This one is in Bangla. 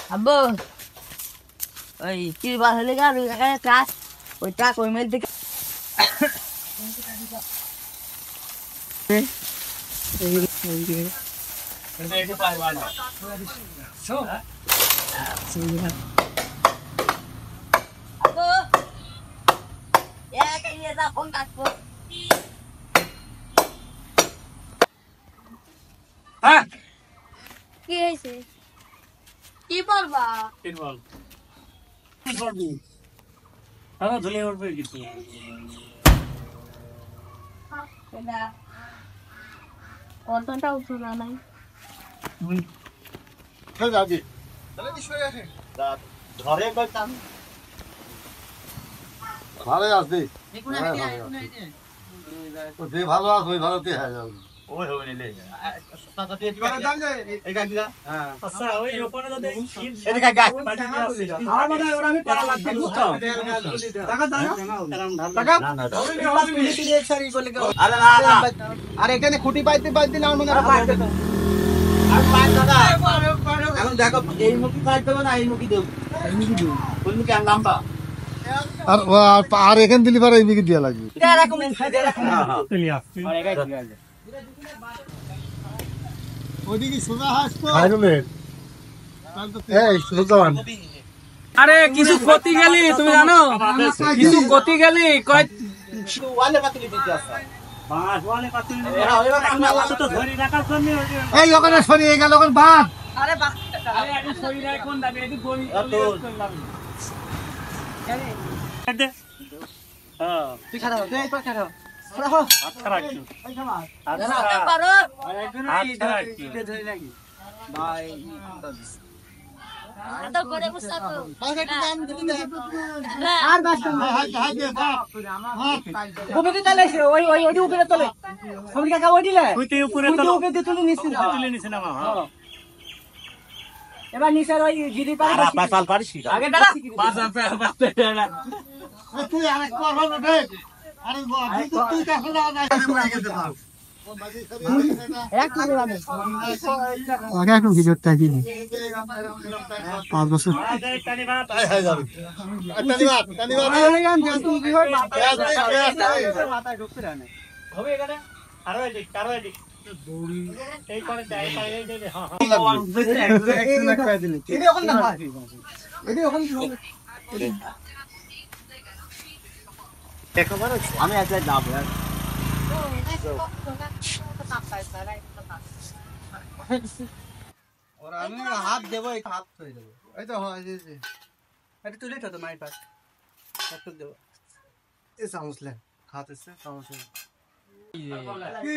আব্বু ওই কি বাস হলে গেল ট্রাক ওই ট্রাক ওই মেল থেকে ফোন কাটবো কি হয়েছে কি বলবা ধুলে উঠবে কিছু অর্ধনটা উঠো না নাই ঘরে করতাম ভালো আছে যে ভালো আছে ওই ভালো দিয়ে যাবে ওই হবে নিলে আচ্ছা ওই ওখানে তো এদিকে গাছ আমার মনে হয় ওরা আমি পারা লাগবে বুঝছো টাকা দাও টাকা না না আরে না না আর এখানে খুঁটি পাইতে পাইতে না মনে হয় আর পাঁচ দাদা এখন দেখো এই মুখি পাই দেবো না এই মুখি দেবো এই মুখি দেবো ওই মুখি আর নামটা আর আর এখান দিলি পারে এই বিকে দিয়া লাগবে ওদিকে সোজা হাসতো এই সুলতান আরে কিছু ক্ষতি গেলি তুমি জানো কিছু ক্ষতি গেলি কয় ওয়ালে পাতলি দিতে আছে বাস ওয়ালে পাতলি আমরা তো ধরে রাখার জন্য এই ওখানে সরিয়ে গেল ওখানে বাদ আরে বাহ আরে আমি সরি নাই কোন দাবি এদি বই হ্যাঁ তুই খারাপ তুই একবার খারাপ আচ্ছা রাখছো আচ্ছা পারো আচ্ছা রাখছো ভাই তো করে বুঝতা তো আর বাসটা ওকে তালে ওই ওই ওই উপরে তলে সবরি কাকা ওই দিলে তুই তো উপরে তলে ওকে তুলে নিছিস না তুলে নিছিস না হ্যাঁ এবার নিসার ওই গিরি পারে আর আপনার পাল পারিস আগে দাঁড়া পাঁচ পাঁচ তুই আরেক করো না রে আরে তুই কাছে না এক করে যাবে আগে এখন কি করতে কি 5 বছর মাথায় ঢুকতে না হবে এখানে আরো এদিক আরো এদিক এই করে দেয় এই দে হ্যাঁ আমি আজকে যাবো ওরা আমি হাত দেবো এই হাত ধরে দেবো এই তো হয় যে এটা তুলে তো মাই পাস একটু দেব এই চামচ লে হাত এসে চামচ কি